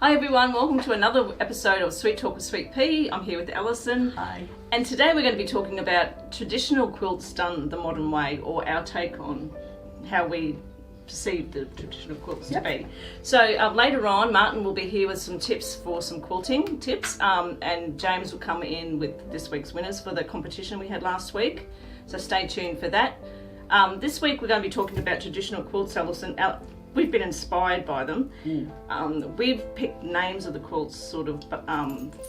Hi everyone, welcome to another episode of Sweet Talk with Swpea. I'm here with Allison. Hi. And today we're going to be talking about traditional quilts done the modern way, or our take on how we perceive the traditional quilts to be. So later on, Martin will be here with some tips for some quilting tips, and James will come in with this week's winners for the competition we had last week. So stay tuned for that. This week we're going to be talking about traditional quilts, Allison. We've been inspired by them. We've picked names of the quilts sort of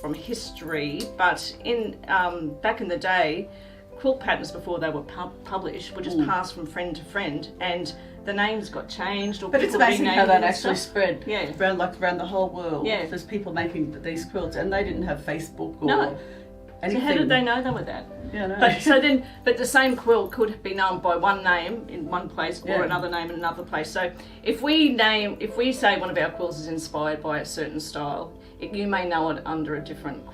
from history, but in back in the day, quilt patterns before they were published were just passed from friend to friend, and the names got changed. Or but it's amazing how that actually spread around the whole world. Yeah. There's people making these quilts, and they didn't have Facebook or anything. So how did they know they were that? Yeah, no. But the same quilt could be known by one name in one place or another name in another place. So if we say one of our quilts is inspired by a certain style, you may know it under a different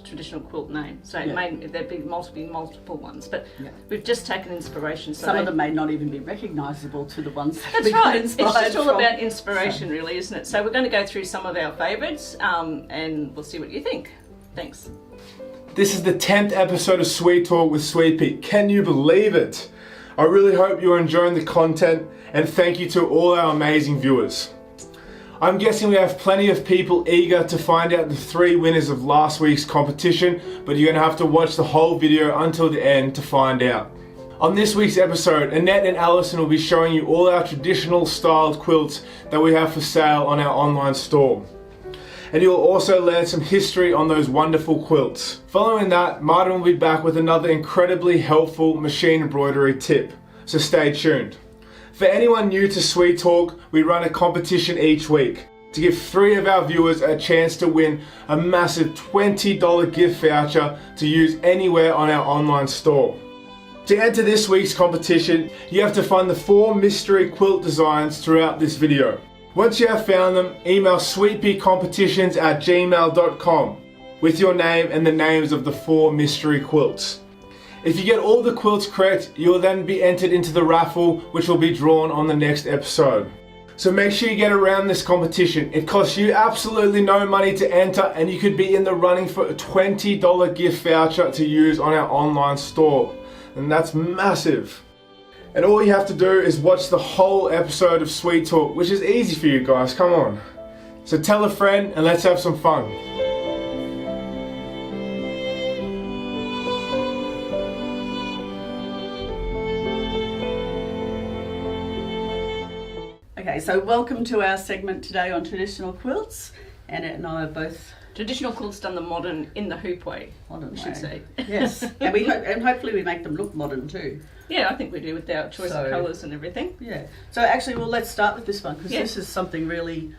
traditional quilt name. So there'd be multiple ones. But we've just taken inspiration. So some of them may not even be recognisable to the ones that that's we right. got inspired It's just all from. about inspiration, really, isn't it? So we're going to go through some of our favourites, and we'll see what you think. Thanks. This is the 10th episode of Sweet Talk with Swpea. Can you believe it? I really hope you're enjoying the content, and thank you to all our amazing viewers. I'm guessing we have plenty of people eager to find out the 3 winners of last week's competition, but you're going to have to watch the whole video until the end to find out. On this week's episode, Annette and Allison will be showing you all our traditional styled quilts that we have for sale on our online store. And you'll also learn some history on those wonderful quilts. Following that, Martin will be back with another incredibly helpful machine embroidery tip, so stay tuned. For anyone new to Sweet Talk, we run a competition each week to give 3 of our viewers a chance to win a massive $20 gift voucher to use anywhere on our online store. To enter this week's competition, you have to find the 4 mystery quilt designs throughout this video. Once you have found them, email sweetpeacompetitions@gmail.com with your name and the names of the 4 mystery quilts. If you get all the quilts correct, you'll then be entered into the raffle, which will be drawn on the next episode. So make sure you get around this competition. It costs you absolutely no money to enter, and you could be in the running for a $20 gift voucher to use on our online store. And that's massive. And all you have to do is watch the whole episode of Sweet Talk, which is easy for you guys, come on. So tell a friend and let's have some fun. Okay, so welcome to our segment today on traditional quilts. Annette and I are both Traditional quilts done the modern in the hoop way, we should say. Yes, and hopefully we make them look modern too. Yeah, I think we do with our choice of colours and everything. Yeah. So actually, well, let's start with this one because this is something really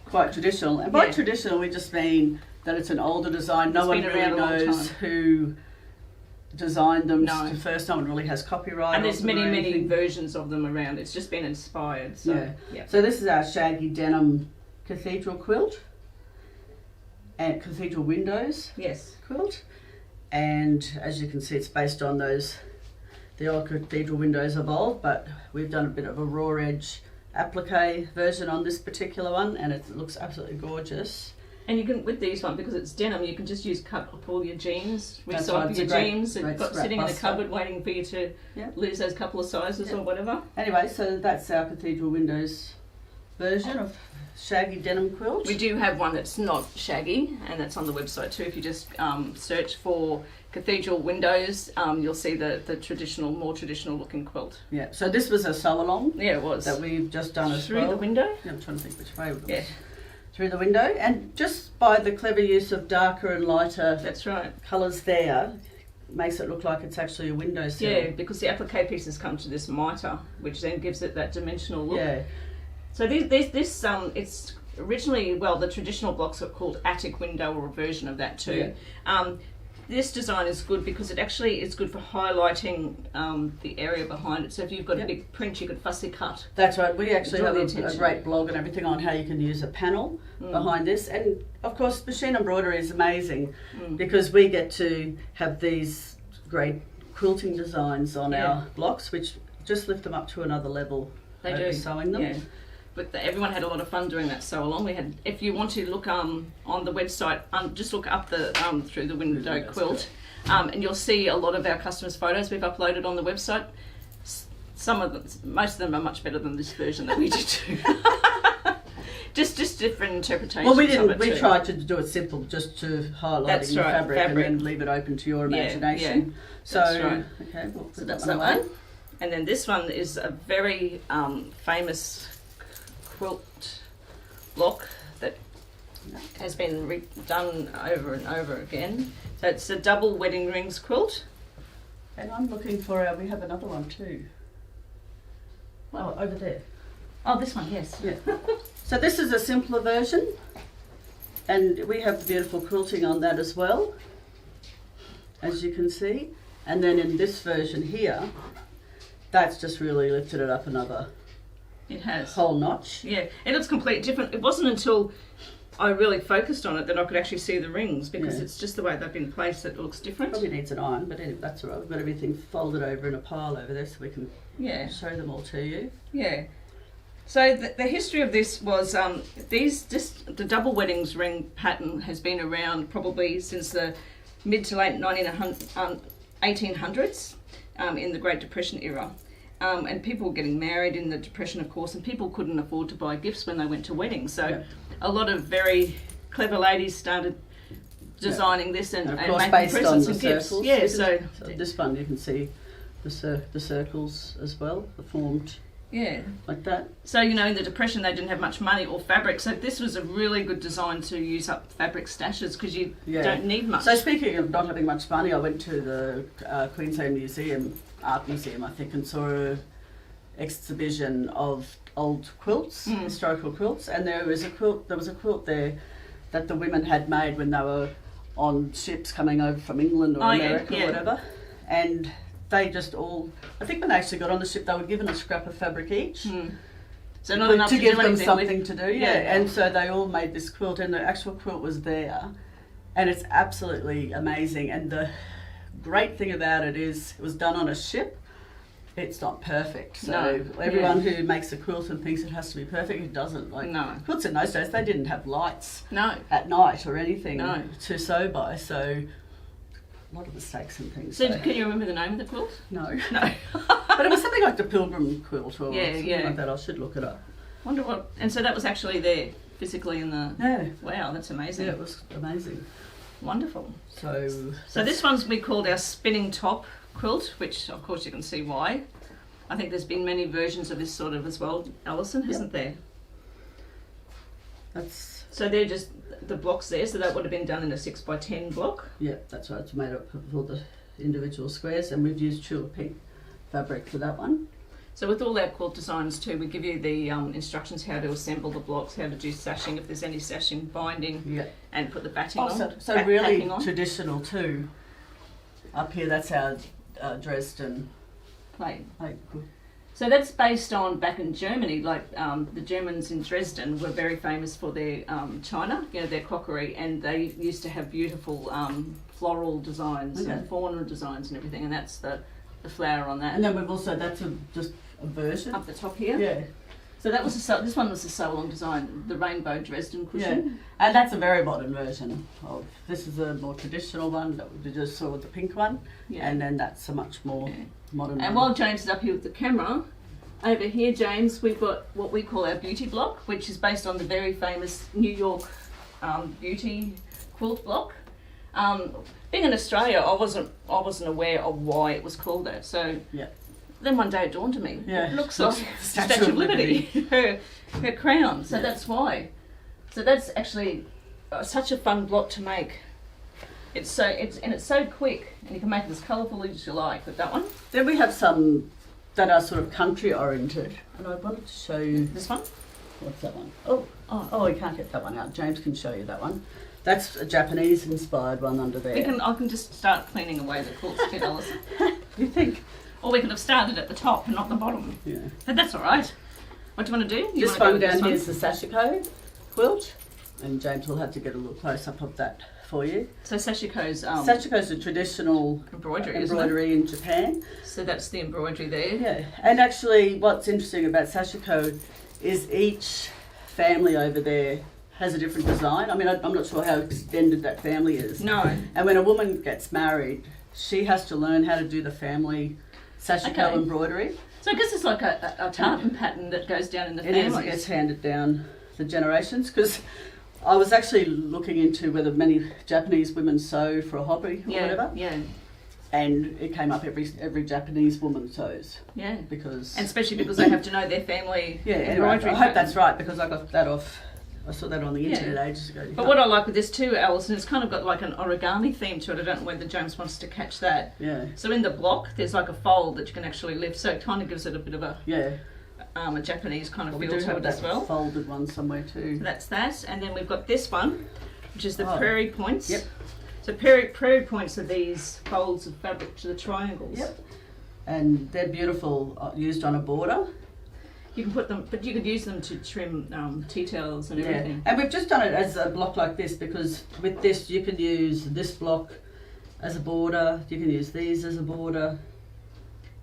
quite traditional. And by traditional, we just mean that it's an older design. No one really knows who designed them first. No one really has copyright. And there's many versions of them around. It's just been inspired. So, So this is our shaggy denim cathedral quilt and cathedral windows quilt. And as you can see, it's based on the old cathedral windows of old, but we've done a bit of a raw edge applique version on this particular one, and it looks absolutely gorgeous. And you can, with these one, because it's denim, you can just cut up all your jeans, recycle your jeans, and got sitting in a cupboard waiting for you to lose those couple of sizes or whatever. Anyway, so that's our cathedral windows version of shaggy denim quilt. We do have one that's not shaggy, and that's on the website too. If you just search for cathedral windows, you'll see the more traditional looking quilt. Yeah, so this was a sew along. Yeah, it was. That we've just done as well. Through the window? Yeah, I'm trying to think which way it was. Through the window, and just by the clever use of darker and lighter colours there, makes it look like it's actually a windowsill. Yeah, because the applique pieces come to this mitre, which then gives it that dimensional look. Yeah. So this it's originally, the traditional blocks are called attic window, or a version of that too. Yeah. This design is good because it actually is good for highlighting the area behind it. So if you've got a big print, you could fussy cut. That's right. We actually have a great blog and everything on how you can use a panel behind this. And of course, machine embroidery is amazing because we get to have these great quilting designs on our blocks, which just lift them up to another level. They do. Sewing them. Yeah. but everyone had a lot of fun doing that sew along. We had, if you want to look on the website, just look up the through the window quilt, and you'll see a lot of our customers' photos we've uploaded on the website. Some of them, most of them are much better than this version that we did too. just different interpretations. Well, we didn't. We tried to do it simple, just to highlight the fabric and then leave it open to your imagination. Yeah. So, right. okay, we'll put that's that one away. away. And then this one is a very famous quilt block that has been done over and over again. So it's a double wedding rings quilt. And I'm looking for we have another one too. Oh, over there. Oh, this one, yes. Yeah. So this is a simpler version, and we have beautiful quilting on that as well, as you can see. And then in this version here, that's just really lifted it up another whole notch. Yeah, it looks completely different. It wasn't until I really focused on it that I could actually see the rings, because it's just the way they've been placed that it looks different. Probably needs an iron, but anyway, that's all right. We've got everything folded over in a pile over there so we can show them all to you. Yeah. So the history of this was the double weddings ring pattern has been around probably since the mid to late 1800s in the Great Depression era. And people were getting married in the Depression, of course, and people couldn't afford to buy gifts when they went to weddings. So a lot of very clever ladies started designing this and of course, making based presents on and the gifts. circles. Yeah, so this one you can see the circles as well, the formed like that. So, in the Depression they didn't have much money or fabric, so this was a really good design to use up fabric stashes, because you don't need much. So speaking of not having much money, I went to the Queensland Museum, Art Museum I think, and saw an exhibition of old quilts, historical quilts, and there was a quilt there that the women had made when they were on ships coming over from England or America or whatever, and they just all, I think when they actually got on the ship, they were given a scrap of fabric each. So not enough to give them something to do, and so they all made this quilt, and the actual quilt was there, and it's absolutely amazing. And the great thing about it is it was done on a ship. It's not perfect, so everyone who makes a quilt and thinks it has to be perfect, it doesn't. Quilts in those days, they didn't have lights at night or anything to sew by, so a lot of mistakes and things. So can you remember the name of the quilt? No. But it was something like the Pilgrim quilt or something like that. I should look it up. Wonder what. And so that was actually there physically in the. Yeah. Wow, that's amazing. Yeah, it was amazing. Wonderful. So this one's we called our spinning top quilt, which of course you can see why. I think there's been many versions of this sort of as well, Allison, hasn't there? So they're just the blocks there, so that would have been done in a 6x10 block. Yeah, that's right. It's made up of all the individual squares, and we've used tulip pink fabric for that one. So with all our quilt designs too, we give you the instructions how to assemble the blocks, how to do sashing, if there's any sashing, binding, and put the batting on. So really traditional too. Up here, that's our Dresden plate. So that's based on back in Germany, like the Germans in Dresden were very famous for their china, their crockery, and they used to have beautiful floral designs and fauna designs and everything, and that's the flower on that. And then we've also, that's just a version. Up the top here? Yeah. So that was this one was a sew-along design, the rainbow Dresden cushion. Yeah. And that's a very modern version of, this is a more traditional one that we just saw with the pink one, and then that's a much more modern and one. While James is up here with the camera, over here, James, we've got what we call our beauty block, which is based on the very famous New York beauty quilt block. Being in Australia, I wasn't aware of why it was called that. So then one day it dawned on me. It looks like Statue of Liberty, her crown. So that's why. So that's actually such a fun block to make. It's so quick, and you can make it as colourful as you like with that one. Then we have some that are sort of country oriented, and I wanted to show you this one. What's that one? Oh, we can't get that one out. James can show you that one. That's a Japanese inspired one under there. I can just start cleaning away the quilts a bit, Allison. You think? Or we could have started at the top and not the bottom. Yeah. But that's all right. What do you want to do? This one down here is the sashiko quilt, and James will have to get a little close up of that for you. So sashiko's a traditional embroidery in Japan. So that's the embroidery there. Yeah, and actually, what's interesting about sashiko is each family over there has a different design. I mean, I'm not sure how extended that family is. No. And when a woman gets married, she has to learn how to do the family sashiko embroidery. So I guess it's like a tartan pattern that goes down in the families. It gets handed down the generations, because I was actually looking into whether many Japanese women sew for a hobby or whatever. Yeah. And it came up every Japanese woman sews. Yeah. Because and especially because they have to know their family embroidery. I hope that's right, because I got that off. I saw that on the internet ages ago. But what I like with this too, Allison, it's kind of got like an origami theme to it. I don't know whether James wants to catch that. Yeah. So in the block, there's like a fold that you can actually lift, so it kind of gives it a bit of a Japanese kind of feel to it as well. Folded one somewhere too. So that's that, and then we've got this one, which is the prairie points. Yep. So prairie points are these folds of fabric to the triangles. Yep. And they're beautiful, used on a border. You can put them, but you could use them to trim tea towels and everything. And we've just done it as a block like this, because with this you can use this block as a border, you can use these as a border.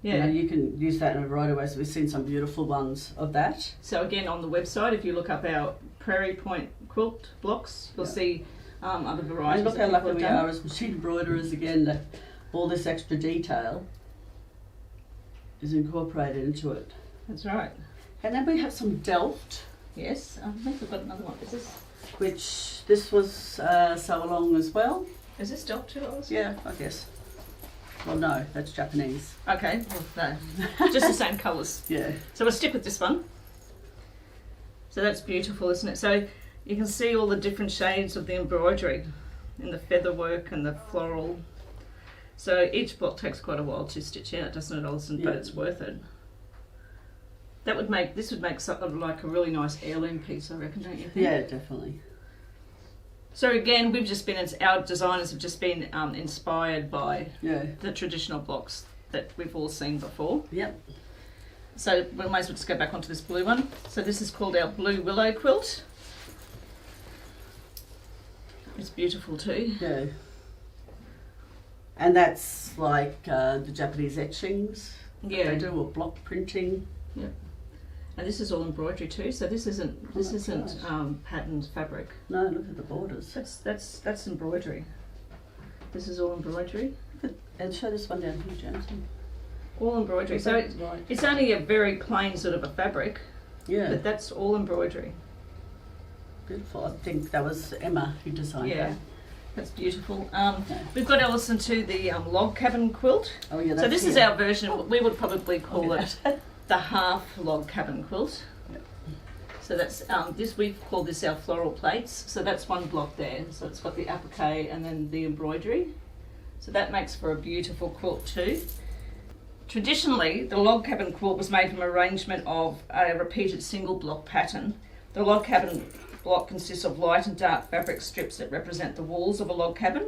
Yeah. You can use that in a variety of ways. We've seen some beautiful ones of that. So again, on the website, if you look up our prairie point quilt blocks, you'll see other varieties. And look how lucky we are as machine embroiderers, again, that all this extra detail is incorporated into it. That's right. And then we have some Delft. Yes, I think we've got another one. Is this? Which this was sew along as well. Is this Delft too, Allison? Yeah, I guess. Well, no, that's Japanese. Okay, well, no, just the same colours. Yeah. So we'll stick with this one. So that's beautiful, isn't it? So you can see all the different shades of the embroidery in the feather work and the floral. So each block takes quite a while to stitch out, doesn't it, Allison? But it's worth it. This would make something like a really nice heirloom piece, I reckon, don't you think? Yeah, definitely. So again, our designers have just been inspired by the traditional blocks that we've all seen before. Yep. So we might as well just go back onto this blue one. So this is called our Blue Willow quilt. It's beautiful too. Yeah. And that's like the Japanese etchings. Yeah. They do, or block printing. Yeah. And this is all embroidery too. So this isn't patterned fabric. No, look at the borders. That's embroidery. This is all embroidery. And show this one down here, James. All embroidery. So it's only a very plain sort of a fabric. Yeah. But that's all embroidery. Beautiful. I think that was Emma who designed that. That's beautiful. We've got Allison to the log cabin quilt. Oh yeah. So this is our version. We would probably call it the half log cabin quilt. Yep. So that's we've called this our floral plates. So that's one block there. So it's got the applique and then the embroidery. So that makes for a beautiful quilt too. Traditionally, the log cabin quilt was made from an arrangement of a repeated single block pattern. The log cabin block consists of light and dark fabric strips that represent the walls of a log cabin,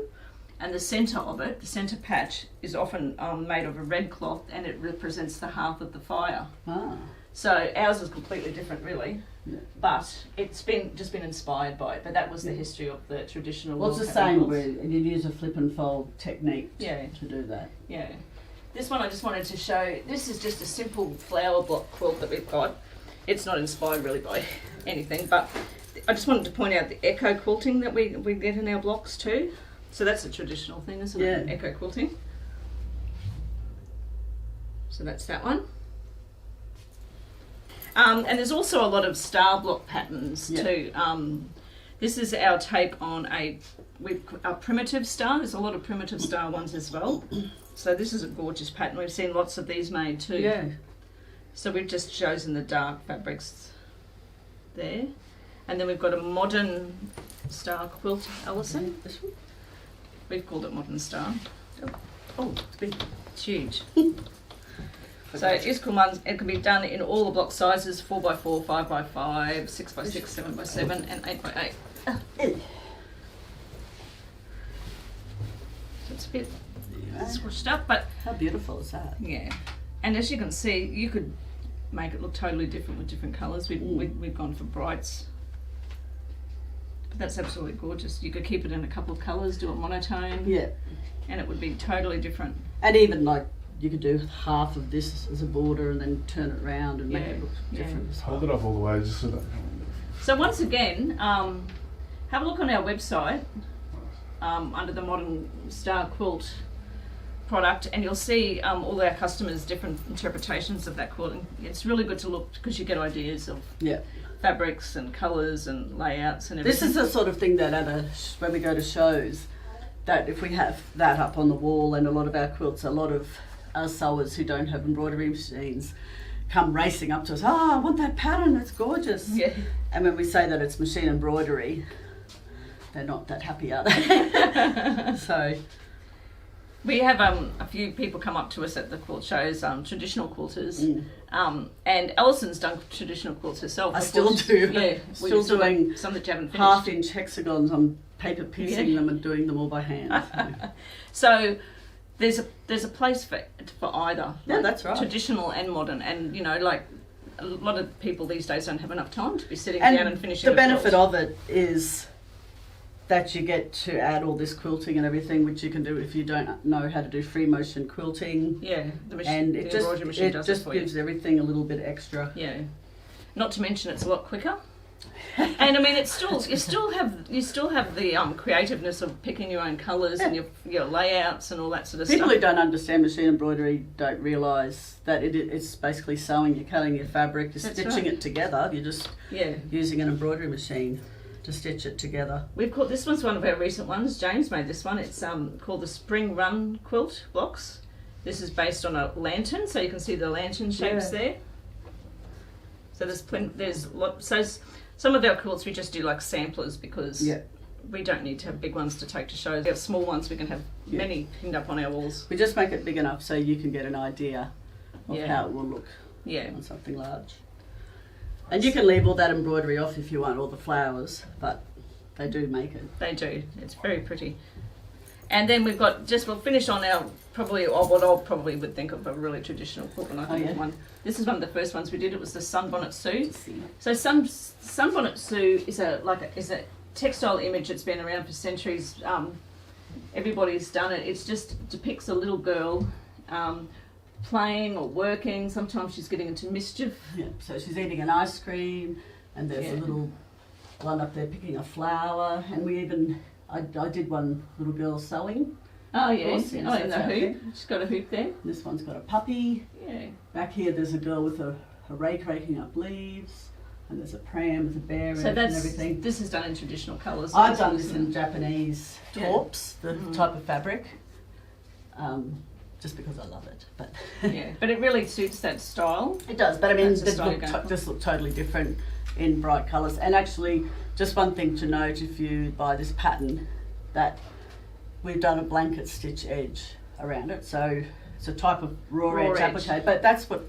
and the centre of it, the centre patch, is often made of a red cloth, and it represents the hearth of the fire. Ah. So ours is completely different, really, but it's just been inspired by it. But that was the history of the traditional. Well, it's the same where you use a flip and fold technique to do that. Yeah. This one I just wanted to show. This is just a simple flower block quilt that we've got. It's not inspired really by anything, but I just wanted to point out the echo quilting that we get in our blocks too. So that's a traditional thing, isn't it? Echo quilting. So that's that one. And there's also a lot of star block patterns too. This is our take on a primitive star. There's a lot of primitive star ones as well. So this is a gorgeous pattern. We've seen lots of these made too. Yeah. So we've just chosen the dark fabrics there. And then we've got a modern star quilt, Allison. This one? We've called it modern star. Oh, it's big. It's huge. So it can be done in all the block sizes: 4x4, 5x5, 6x6, 7x7, and 8x8. So it's a bit squished up, but how beautiful is that? Yeah, and as you can see, you could make it look totally different with different colours. We've gone for brights. But that's absolutely gorgeous. You could keep it in a couple of colours, do it monotone. Yeah. And it would be totally different. And even like you could do half of this as a border and then turn it round and make it look different. Hold it up all the way just so that... So once again, have a look on our website under the Modern Star Quilt product, and you'll see all our customers' different interpretations of that quilting. It's really good to look because you get ideas of fabrics and colours and layouts and everything. This is the sort of thing that when we go to shows, that if we have that up on the wall, and a lot of our quilts, a lot of our sewers who don't have embroidery machines come racing up to us, I want that pattern, it's gorgeous. Yeah. And when we say that it's machine embroidery, they're not that happy, are they? So we have a few people come up to us at the quilt shows, traditional quilters, and Allison's done traditional quilts herself. I still do. Yeah, still doing some that you haven't finished. Half-inch hexagons. I'm paper piecing them and doing them all by hand. So there's a place for either. Yeah, that's right. Traditional and modern, and like a lot of people these days don't have enough time to be sitting down and finishing. The benefit of it is that you get to add all this quilting and everything, which you can do if you don't know how to do free motion quilting. Yeah, and it just gives everything a little bit extra. Yeah, not to mention it's a lot quicker. And I mean, it's still you still have the creativeness of picking your own colours and your layouts and all that sort of stuff. People who don't understand machine embroidery don't realise that it's basically sewing. You're cutting your fabric, you're stitching it together. You're just using an embroidery machine to stitch it together. We've called this one's one of our recent ones. James made this one. It's called the Spring Run Quilt Blocks. This is based on a lantern, so you can see the lantern shapes there. So some of our quilts we just do like samplers because we don't need to have big ones to take to shows. We have small ones, we can have many pinned up on our walls. We just make it big enough so you can get an idea of how it will look on something large. And you can leave all that embroidery off if you want, all the flowers, but they do make it. They do. It's very pretty. And then we've got, we'll finish on our, what I probably would think of a really traditional quilt when I think of one. This is one of the first ones we did. It was the Sunbonnet Sue. So Sunbonnet Sue is a textile image that's been around for centuries. Everybody's done it. It just depicts a little girl playing or working. Sometimes she's getting into mischief. Yeah, so she's eating an ice cream, and there's a little one up there picking a flower, and we even... I did one little girl sewing. Oh yes, in the hoop. She's got a hoop there. This one's got a puppy. Yeah. Back here there's a girl with a rake raking up leaves, and there's a pram with a bear and everything. This is done in traditional colours. I've done this in Japanese torps, the type of fabric, just because I love it. But but it really suits that style. It does, but I mean, this look totally different in bright colours. And actually, just one thing to note, if you buy this pattern, that we've done a blanket stitch edge around it. So it's a type of raw edge applique, but that's what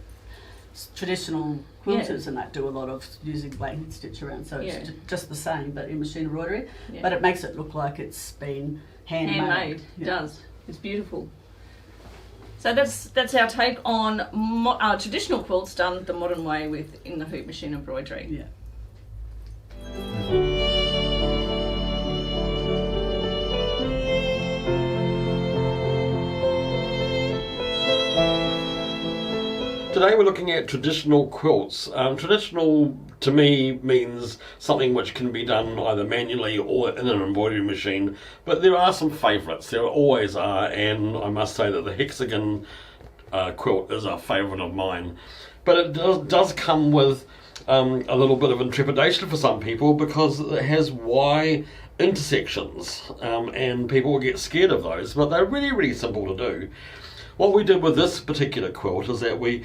traditional quilters and that do a lot of, using blanket stitch around. So it's just the same, but in machine embroidery. Yeah. But it makes it look like it's been handmade. It does. It's beautiful. So that's our take on traditional quilts done the modern way in the hoop machine embroidery. Yeah. Today we're looking at traditional quilts. Traditional to me means something which can be done either manually or in an embroidery machine, but there are some favourites, there always are, and I must say that the hexagon quilt is a favourite of mine. But it does come with a little bit of intrepidation for some people because it has Y intersections, and people will get scared of those, but they're really, really simple to do. What we did with this particular quilt is that we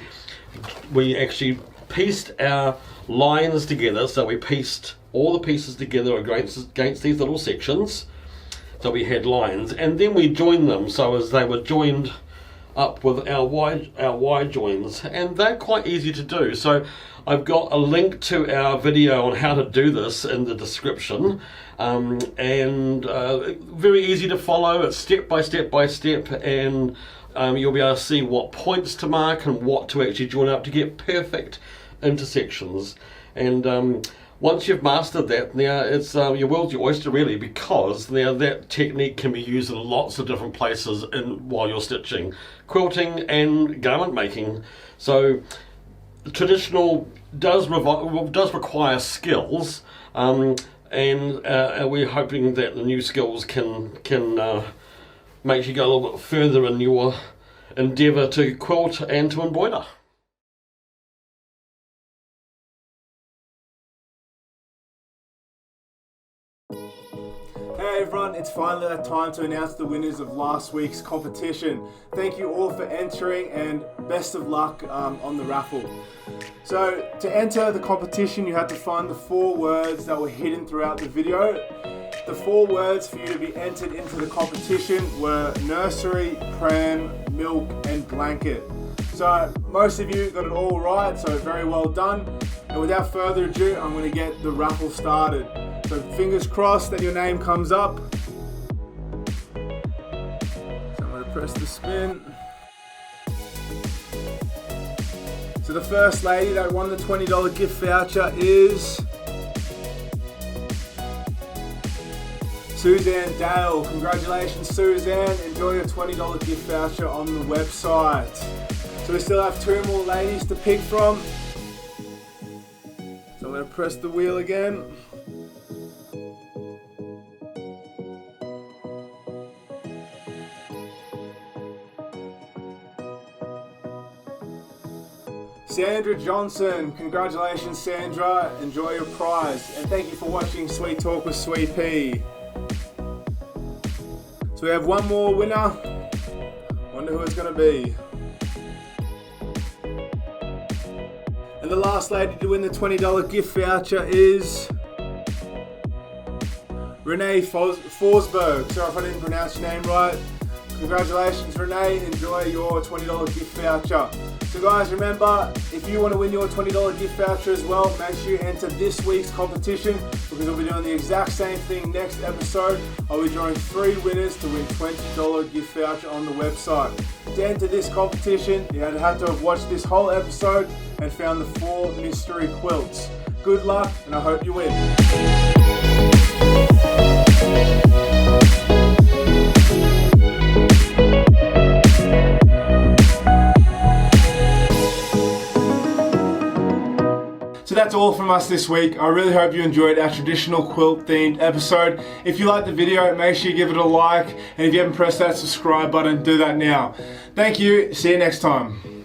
actually pieced our lines together, so we pieced all the pieces together against these little sections, so we had lines, and then we joined them so as they were joined up with our Y joins, and they're quite easy to do. So I've got a link to our video on how to do this in the description, and very easy to follow. It's step by step by step, and you'll be able to see what points to mark and what to actually join up to get perfect intersections. And once you've mastered that, now it's your world's your oyster really, because now that technique can be used in lots of different places while you're stitching, quilting and garment making. So traditional does require skills, and we're hoping that the new skills can make you go a little bit further in your endeavour to quilt and to embroider. Hey everyone, it's finally that time to announce the winners of last week's competition. Thank you all for entering and best of luck on the raffle. So to enter the competition you had to find the 4 words that were hidden throughout the video. The 4 words for you to be entered into the competition were nursery, pram, milk and blanket. So most of you got it all right, so very well done. And without further ado, I'm going to get the raffle started. So fingers crossed that your name comes up. So I'm going to press the spin. So the first lady that won the $20 gift voucher is Suzanne Dale. Congratulations Suzanne, enjoy your $20 gift voucher on the website. So we still have 2 more ladies to pick from. So I'm going to press the wheel again. Sandra Johnson, congratulations Sandra, enjoy your prize, and thank you for watching Sweet Talk with Swpea. So we have 1 more winner, wonder who it's going to be. And the last lady to win the $20 gift voucher is Renee FORSBERG. Sorry if I didn't pronounce your name right. Congratulations Renee, enjoy your $20 gift voucher. So guys, remember, if you want to win your $20 gift voucher as well, make sure you enter this week's competition, because we'll be doing the exact same thing next episode. I'll be drawing 3 winners to win $20 gift voucher on the website. To enter this competition, you have to have watched this whole episode and found the 4 mystery quilts. Good luck, and I hope you win. So that's all from us this week. I really hope you enjoyed our traditional quilt themed episode. If you liked the video, make sure you give it a like, and if you haven't pressed that subscribe button, do that now. Thank you, see you next time.